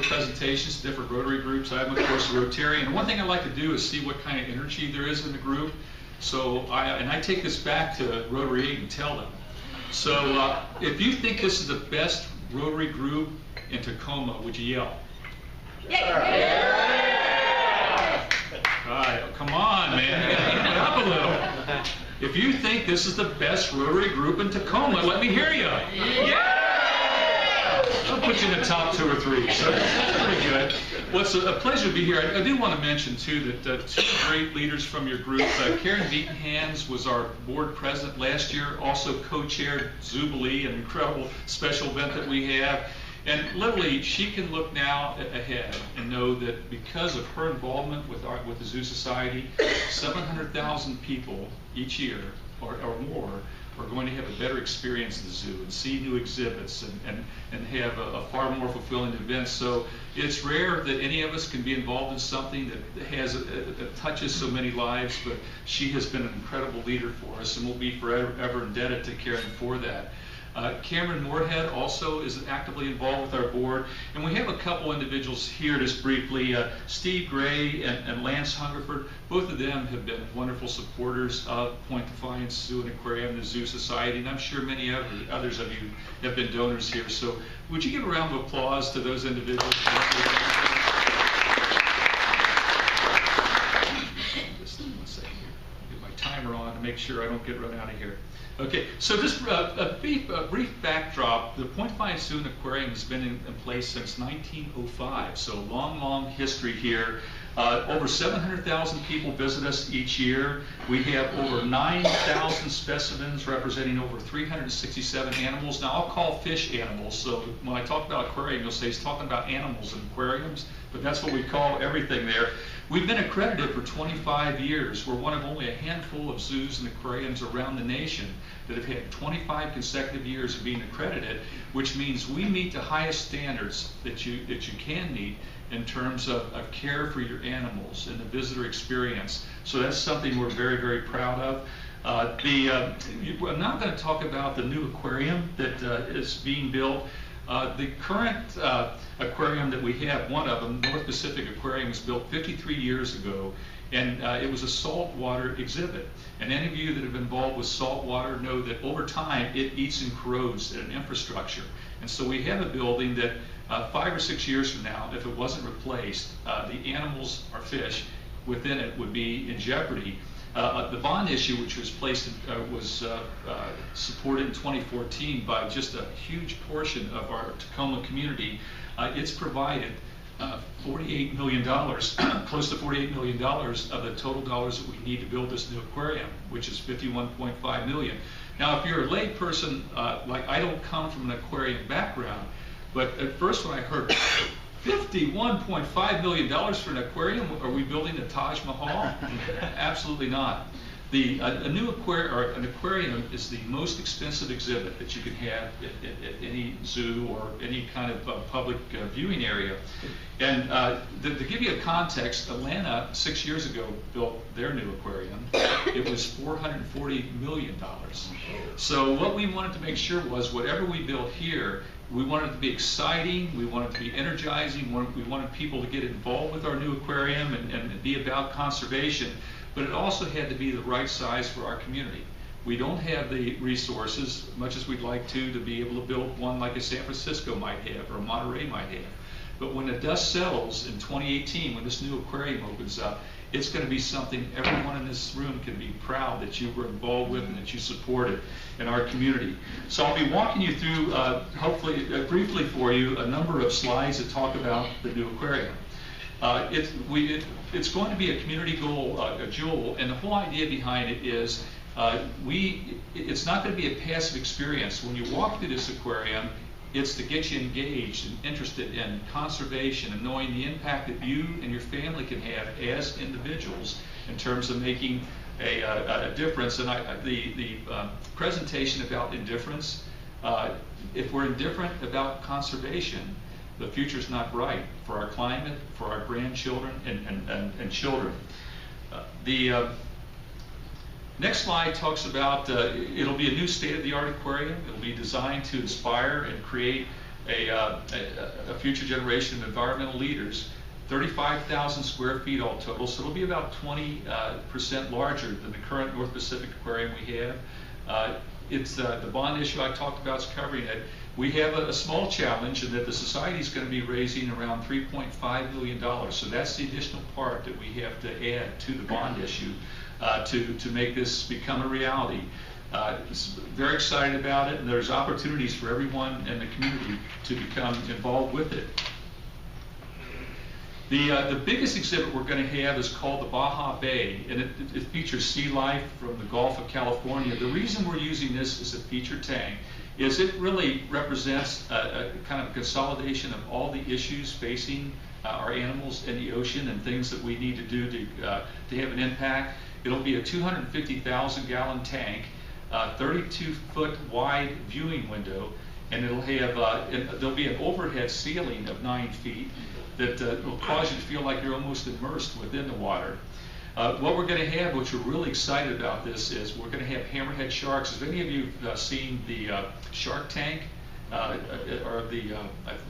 presentations to different Rotary groups. I'm, of course, a Rotarian. And one thing I like to do is see what kind of energy there is in the group. So I take this back to Rotary 8 and tell them. So if you think this is the best Rotary group in Tacoma, would you yell? Yeah. All right, come on, man. You gotta amp it up a little. If you think this is the best Rotary group in Tacoma, let me hear you. Yeah! I'll put you in the top 2 or 3, so that's pretty good. Well, it's a pleasure to be here. I do want to mention, too, that 2 great leaders from your group, Karen Beatonhands was our board president last year, also co-chaired Jubilee, an incredible special event that we have. And literally, she can look now ahead and know that because of her involvement with the Zoo Society, 700,000 people each year or more are going to have a better experience at the zoo and see new exhibits and have a far more fulfilling event. So it's rare that any of us can be involved in something that touches so many lives, but she has been an incredible leader for us, and we'll be forever indebted to Karen for that. Cameron Moorhead also is actively involved with our board, and we have a couple individuals here just briefly. Steve Gray and Lance Hungerford, both of them have been wonderful supporters of Point Defiance Zoo and Aquarium, the Zoo Society, and I'm sure many others of you have been donors here. So would you give a round of applause to those individuals? Just one second here. Get my timer on to make sure I don't get run out of here. Okay, so just a brief backdrop. The Point Defiance Zoo and Aquarium has been in place since 1905, so long history here. Over 700,000 people visit us each year. We have over 9,000 specimens representing over 367 animals. Now, I'll call fish animals, so when I talk about aquarium, you'll say he's talking about animals in aquariums, but that's what we call everything there. We've been accredited for 25 years. We're one of only a handful of zoos and aquariums around the nation that have had 25 consecutive years of being accredited, which means we meet the highest standards that you can meet in terms of care for your animals and the visitor experience. So that's something we're very proud of. I'm now going to talk about the new aquarium that is being built. The current aquarium that we have, one of them, North Pacific Aquarium, was built 53 years ago, and it was a saltwater exhibit. And any of you that have been involved with saltwater know that over time it eats and corrodes an infrastructure. And so we have a building that 5 or 6 years from now, if it wasn't replaced, the animals or fish within it would be in jeopardy. The bond issue, which was supported in 2014 by just a huge portion of our Tacoma community, it's provided $48 million, close to $48 million of the total dollars that we need to build this new aquarium, which is $51.5 million. Now, if you're a lay person, like I don't come from an aquarium background, but at first when I heard $51.5 million for an aquarium, are we building the Taj Mahal? Absolutely not. A new aquarium is the most expensive exhibit that you can have at any zoo or any kind of public viewing area. And to give you a context, Atlanta 6 years ago built their new aquarium. It was $440 million. So what we wanted to make sure was whatever we built here, we wanted it to be exciting, we wanted it to be energizing, we wanted people to get involved with our new aquarium and be about conservation, but it also had to be the right size for our community. We don't have the resources, much as we'd like to be able to build one like a San Francisco might have or a Monterey might have. But when the dust settles in 2018, when this new aquarium opens up, it's going to be something everyone in this room can be proud that you were involved with and that you supported in our community. So I'll be walking you through, hopefully, briefly for you, a number of slides that talk about the new aquarium. It's going to be a community goal, a jewel, and the whole idea behind it is it's not going to be a passive experience. When you walk through this aquarium, it's to get you engaged and interested in conservation and knowing the impact that you and your family can have as individuals in terms of making a difference. And the presentation about indifference, if we're indifferent about conservation, the future's not bright for our climate, for our grandchildren and children. The next slide talks about, it'll be a new state-of-the-art aquarium. It'll be designed to inspire and create a future generation of environmental leaders. 35,000 square feet all total, so it'll be about 20% larger than the current North Pacific Aquarium we have. It's the bond issue I talked about is covering it. We have a small challenge in that the society is going to be raising around $3.5 million. So that's the additional part that we have to add to the bond issue to make this become a reality. Very excited about it, and there's opportunities for everyone in the community to become involved with it. The biggest exhibit we're going to have is called the Baja Bay, and it features sea life from the Gulf of California. The reason we're using this as a feature tank is it really represents a kind of consolidation of all the issues facing our animals in the ocean and things that we need to do to have an impact. It'll be a 250,000 gallon tank, 32-foot wide viewing window, and it'll have there'll be an overhead ceiling of 9 feet that will cause you to feel like you're almost immersed within the water. What we're going to have, which we're really excited about this, is we're going to have hammerhead sharks. Have any of you seen the Shark Tank? Or the,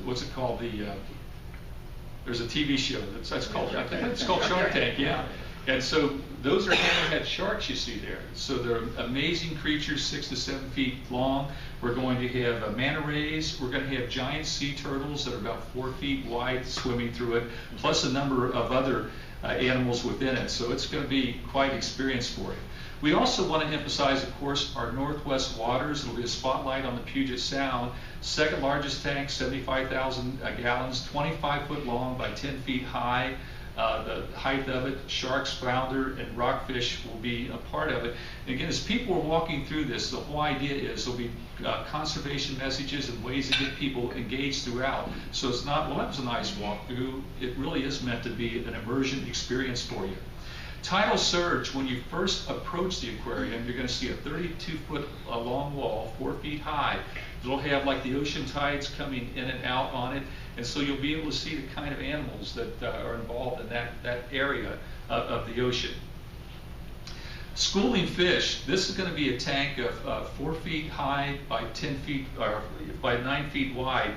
what's it called? There's a TV show that's called, I think it's called Shark Tank, yeah. And so those are hammerhead sharks you see there. So they're amazing creatures, 6 to 7 feet long. We're going to have manta rays. We're going to have giant sea turtles that are about 4 feet wide swimming through it, plus a number of other animals within it. So it's going to be quite an experience for you. We also want to emphasize, of course, our Northwest waters. It'll be a spotlight on the Puget Sound. Second largest tank, 75,000 gallons, 25 foot long by 10 feet high. The height of it, sharks, flounder, and rockfish will be a part of it. And again, as people are walking through this, the whole idea is there'll be conservation messages and ways to get people engaged throughout. So it's not, well, that was a nice walkthrough. It really is meant to be an immersion experience for you. Tidal surge, when you first approach the aquarium, you're going to see a 32-foot long wall, 4 feet high. It'll have like the ocean tides coming in and out on it, and so you'll be able to see the kind of animals that are involved in that area of the ocean. Schooling fish, this is going to be a tank of 4 feet high by 10 feet, or by 9 feet wide.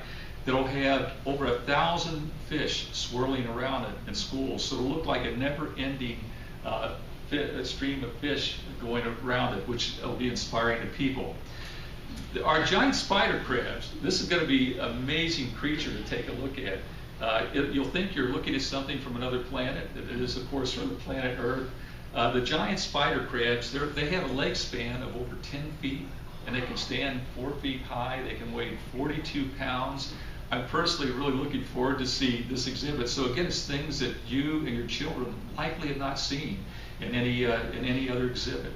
That'll have over 1,000 fish swirling around it in schools, so it'll look like a never-ending a stream of fish going around it, which will be inspiring to people. Our giant spider crabs, this is going to be an amazing creature to take a look at. You'll think you're looking at something from another planet. It is, of course, from the planet Earth. The giant spider crabs, they have a leg span of over 10 feet, and they can stand 4 feet high. They can weigh 42 pounds. I'm personally really looking forward to see this exhibit. So again, it's things that you and your children likely have not seen in any other exhibit.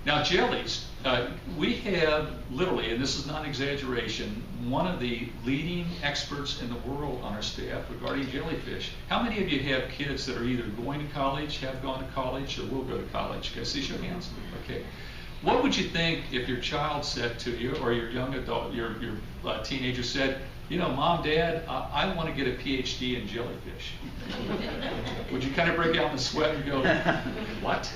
Now, jellies, we have literally, and this is not an exaggeration, one of the leading experts in the world on our staff regarding jellyfish. How many of you have kids that are either going to college, have gone to college, or will go to college? Can I see your hands? Okay. What would you think if your child said to you, or your young adult, your teenager said, you know, Mom, Dad, I want to get a PhD in jellyfish? Would you kind of break out in the sweat and go, what?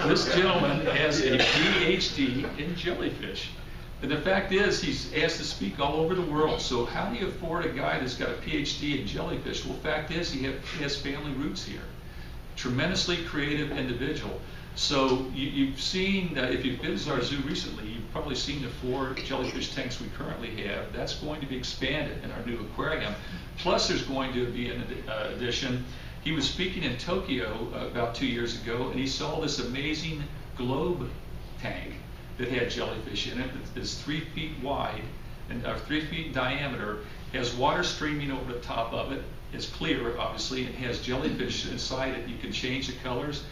This gentleman has a PhD in jellyfish. And the fact is, he's asked to speak all over the world. So how do you afford a guy that's got a PhD in jellyfish? Well, the fact is, he has family roots here. Tremendously creative individual. So you've seen, if you've visited our zoo recently, you've probably seen the 4 jellyfish tanks we currently have. That's going to be expanded in our new aquarium. Plus, there's going to be an addition. He was speaking in Tokyo about 2 years ago, and he saw this amazing globe tank that had jellyfish in it. It's 3 feet wide and 3 feet in diameter. Has water streaming over the top of it. It's clear, obviously, and has jellyfish inside it. You can change the colors.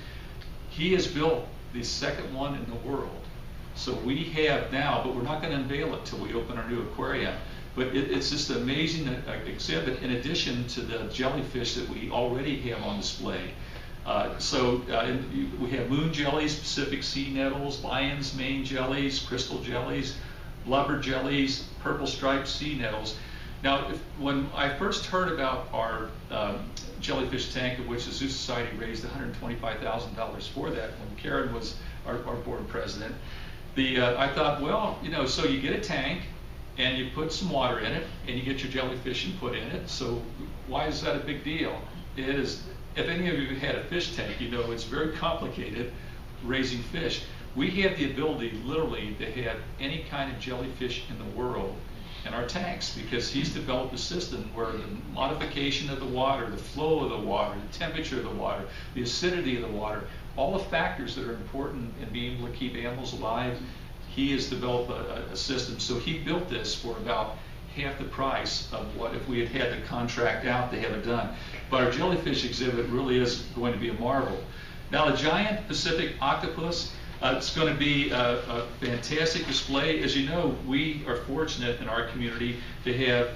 He has built the second one in the world. So we have now, but we're not going to unveil it till we open our new aquarium. But it's just an amazing exhibit in addition to the jellyfish that we already have on display. We have moon jellies, Pacific sea nettles, lion's mane jellies, crystal jellies, blubber jellies, purple striped sea nettles. Now, when I first heard about our jellyfish tank, of which the Zoo Society raised $125,000 for that when Karen was our board president, I thought, well, you know, so you get a tank, and you put some water in it, and you get your jellyfish and put in it. So why is that a big deal? It is, if any of you have had a fish tank, you know it's very complicated raising fish. We have the ability, literally, to have any kind of jellyfish in the world in our tanks, because he's developed a system where the modification of the water, the flow of the water, the temperature of the water, the acidity of the water, all the factors that are important in being able to keep animals alive, he has developed a system. So he built this for about half the price of what if we had had the contract out to have it done. But our jellyfish exhibit really is going to be a marvel. Now the giant Pacific octopus, it's going to be a fantastic display. As you know, we are fortunate in our community to have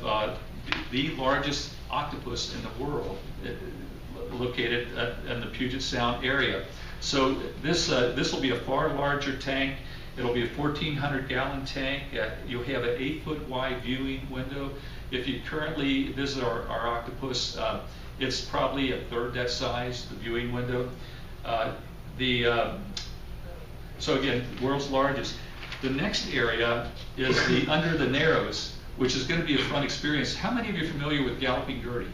the largest octopus in the world located in the Puget Sound area. So this will be a far larger tank. It'll be a 1,400-gallon tank. You'll have an 8-foot wide viewing window. If you currently visit our octopus, it's probably a third that size, the viewing window. So again, world's largest. The next area is the Under the Narrows, which is going to be a fun experience. How many of you are familiar with Galloping Gertie?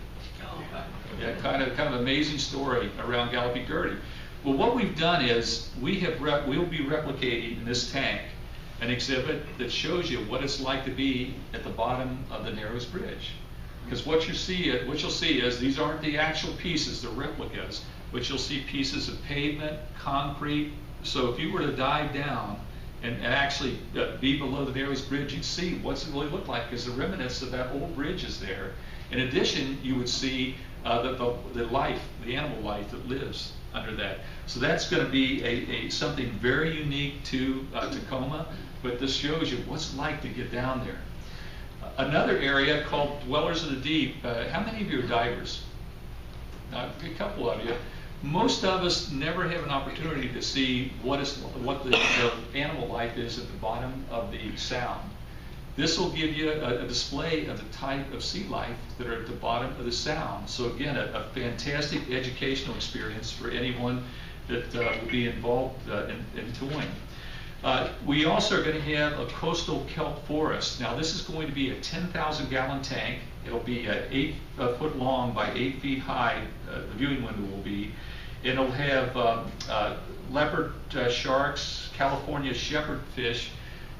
Yeah, kind of amazing story around Galloping Gertie. Well, what we've done is we'll be replicating in this tank an exhibit that shows you what it's like to be at the bottom of the Narrows Bridge. Because what you'll see is these aren't the actual pieces, they're replicas, but you'll see pieces of pavement, concrete. So if you were to dive down and actually be below the Narrows Bridge, you'd see what's it really look like, because the remnants of that old bridge is there. In addition, you would see the life, the animal life that lives under that. So that's going to be something very unique to Tacoma, but this shows you what's it like to get down there. Another area called Dwellers of the Deep. How many of you are divers? A couple of you. Most of us never have an opportunity to see what the animal life is at the bottom of the sound. This will give you a display of the type of sea life that are at the bottom of the sound. So again, a fantastic educational experience for anyone that will be involved in touring. We also are going to have a coastal kelp forest. Now this is going to be a 10,000-gallon tank. It'll be 8 foot long by 8 feet high, the viewing window will be. It'll have leopard sharks, California shepherd fish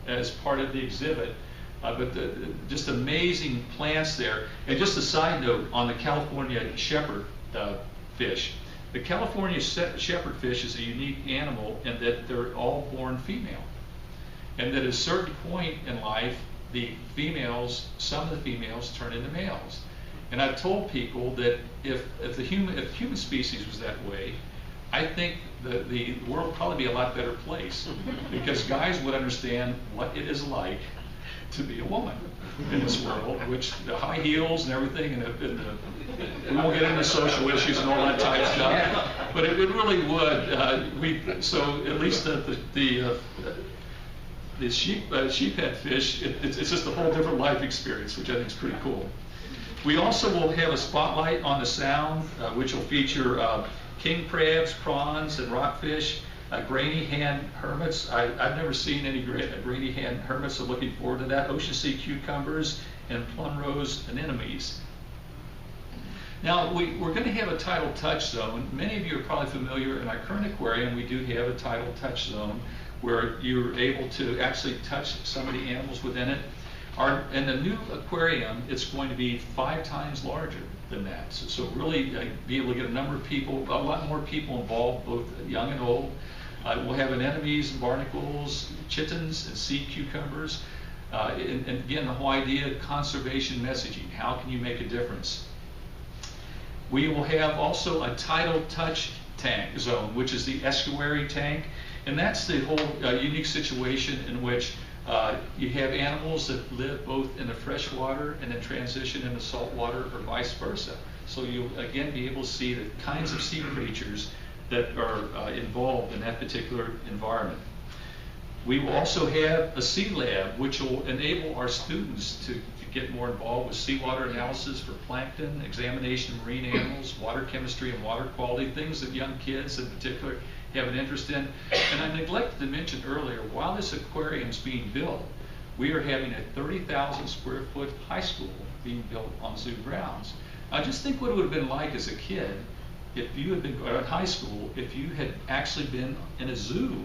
as part of the exhibit. Just amazing plants there. And just a side note on the California shepherd fish. The California shepherd fish is a unique animal in that they're all born female. And that at a certain point in life, some of the females turn into males. And I've told people that if the human species was that way, I think the world would probably be a lot better place, because guys would understand what it is like to be a woman in this world, which the high heels and everything, and we won't get into social issues and all that type of stuff, but it really would. So at least the sheephead fish, it's just a whole different life experience, which I think is pretty cool. We also will have a spotlight on the sound, which will feature king crabs, prawns, and rockfish. Grainy hand hermits. I've never seen any grainy hand hermits, so looking forward to that. Ocean sea cucumbers and plum rose anemones. Now we're going to have a tidal touch zone. Many of you are probably familiar in our current aquarium. We do have a tidal touch zone where you're able to actually touch some of the animals within it. In the new aquarium, it's going to be 5 times larger than that. So really be able to get a lot more people involved, both young and old. We'll have anemones and barnacles, chitons and sea cucumbers. And again, the whole idea of conservation messaging. How can you make a difference? We will have also a tidal touch tank zone, which is the estuary tank. And that's the whole unique situation in which you have animals that live both in the fresh water and then transition into salt water, or vice versa. So you'll again be able to see the kinds of sea creatures that are involved in that particular environment. We will also have a sea lab, which will enable our students to get more involved with seawater analysis for plankton, examination of marine animals, water chemistry and water quality, things that young kids in particular have an interest in. And I neglected to mention earlier, while this aquarium is being built, we are having a 30,000 square foot high school being built on zoo grounds. Now just think what it would have been like as a kid if you had been at high school, if you had actually been in a zoo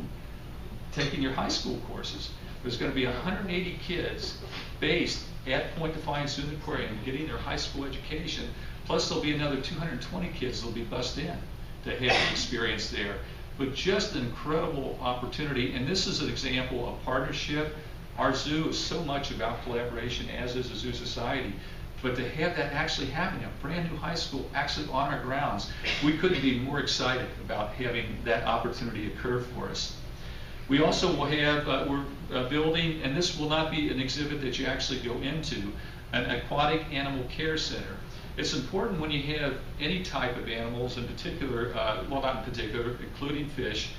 taking your high school courses. There's going to be 180 kids based at Point Defiance Zoo and Aquarium getting their high school education, plus there'll be another 220 kids that'll be bussed in to have an experience there. But just an incredible opportunity, and this is an example of partnership. Our zoo is so much about collaboration, as is the Zoo Society. But to have that actually happen, a brand new high school actually on our grounds, we couldn't be more excited about having that opportunity occur for us. We also will have, we're building, and this will not be an exhibit that you actually go into, an aquatic animal care center. It's important when you have any type of animals, in particular, well not in particular, including fish,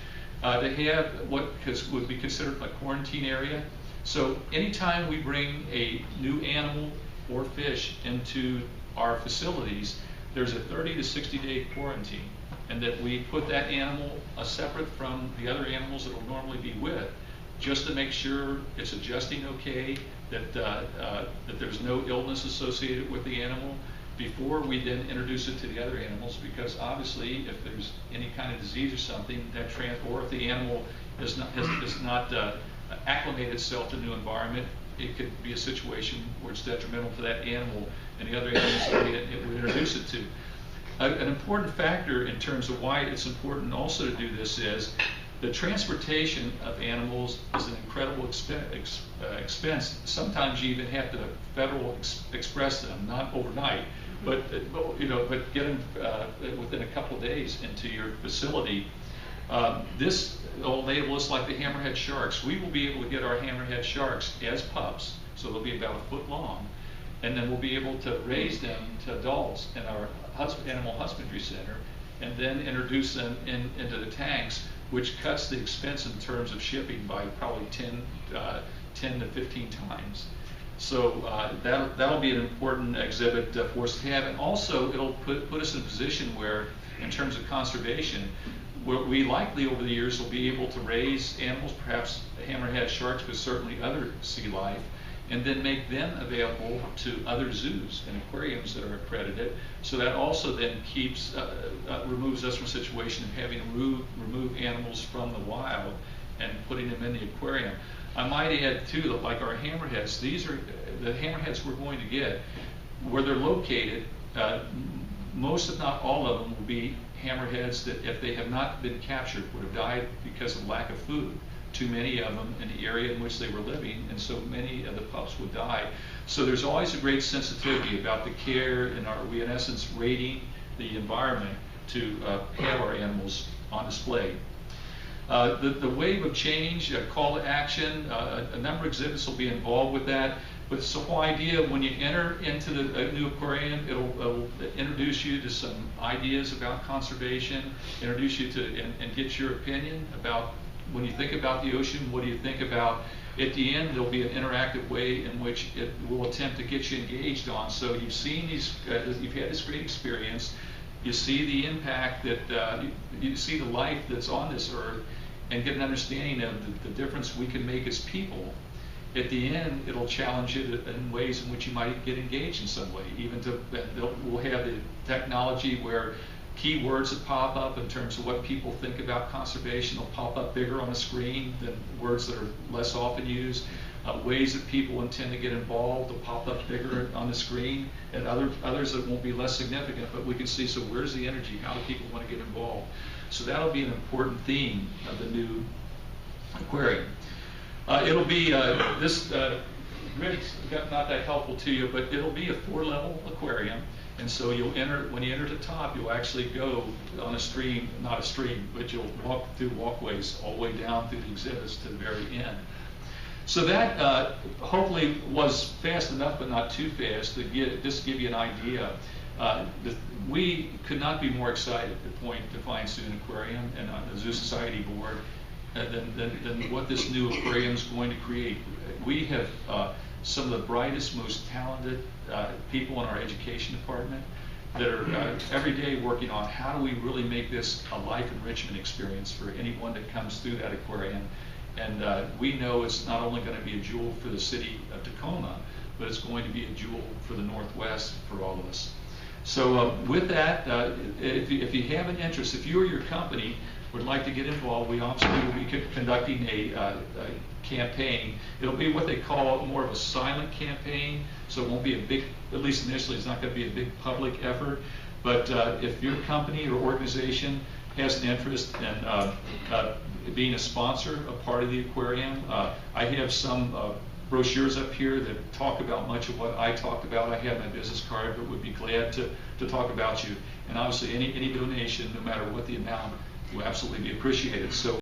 to have what would be considered a quarantine area. So anytime we bring a new animal or fish into our facilities, there's a 30 to 60 day quarantine, and that we put that animal separate from the other animals that will normally be with, just to make sure it's adjusting okay, that, that there's no illness associated with the animal before we then introduce it to the other animals, because obviously if there's any kind of disease or something, that or if the animal has not acclimated itself to the new environment, it could be a situation where it's detrimental to that animal and the other animals that we introduce it to. An important factor in terms of why it's important also to do this is the transportation of animals is an incredible expense. Sometimes you even have to Federal Express them, not overnight, but get them within a couple of days into your facility. This will enable us, like the hammerhead sharks. We will be able to get our hammerhead sharks as pups, so they'll be about a foot long, and then we'll be able to raise them to adults in our animal husbandry center, and then introduce them into the tanks, which cuts the expense in terms of shipping by probably 10 to 15 times. So that'll be an important exhibit for us to have, and also it'll put us in a position where, in terms of conservation, we likely over the years will be able to raise animals, perhaps hammerhead sharks, but certainly other sea life, and then make them available to other zoos and aquariums that are accredited. So that also then keeps, removes us from a situation of having to remove animals from the wild and putting them in the aquarium. I might add too that, like our hammerheads, these are the hammerheads we're going to get. Where they're located, most if not all of them will be hammerheads that, if they have not been captured, would have died because of lack of food. Too many of them in the area in which they were living, and so many of the pups would die. So there's always a great sensitivity about the care, and we in essence rating the environment to have our animals on display. The wave of change, call to action, a number of exhibits will be involved with that. But it's the whole idea, when you enter into the new aquarium, it'll introduce you to some ideas about conservation, introduce you to and get your opinion about, when you think about the ocean, what do you think about? At the end, there'll be an interactive way in which it will attempt to get you engaged on. So you've seen these, you've had this great experience. You see the impact that, you see the life that's on this earth, and get an understanding of the difference we can make as people. At the end, it'll challenge you in ways in which you might get engaged in some way. Even we'll have the technology where keywords that pop up in terms of what people think about conservation will pop up bigger on the screen than words that are less often used. Ways that people intend to get involved will pop up bigger on the screen, and others that won't be less significant, but we can see, so where's the energy? How do people want to get involved? So that'll be an important theme of the new aquarium. It'll be, this grid's not that helpful to you, but it'll be a 4-level aquarium. And so you'll enter, when you enter the top, you'll actually go on a stream, not a stream, but you'll walk through walkways all the way down through the exhibits to the very end. So that hopefully was fast enough, but not too fast, to just give you an idea. We could not be more excited at Point Defiance Zoo and Aquarium and the Zoo Society Board than what this new aquarium is going to create. We have some of the brightest, most talented people in our education department that are every day working on how do we really make this a life enrichment experience for anyone that comes through that aquarium. And we know it's not only going to be a jewel for the city of Tacoma, but it's going to be a jewel for the Northwest for all of us. So with that, if you have an interest, if you or your company would like to get involved, we obviously will be conducting a campaign. It'll be what they call more of a silent campaign, so it won't be a big, at least initially, it's not going to be a big public effort. But if your company or organization has an interest in being a sponsor, a part of the aquarium, I have some brochures up here that talk about much of what I talked about. I have my business card, but would be glad to talk about you. And obviously, any donation, no matter what the amount, will absolutely be appreciated. So.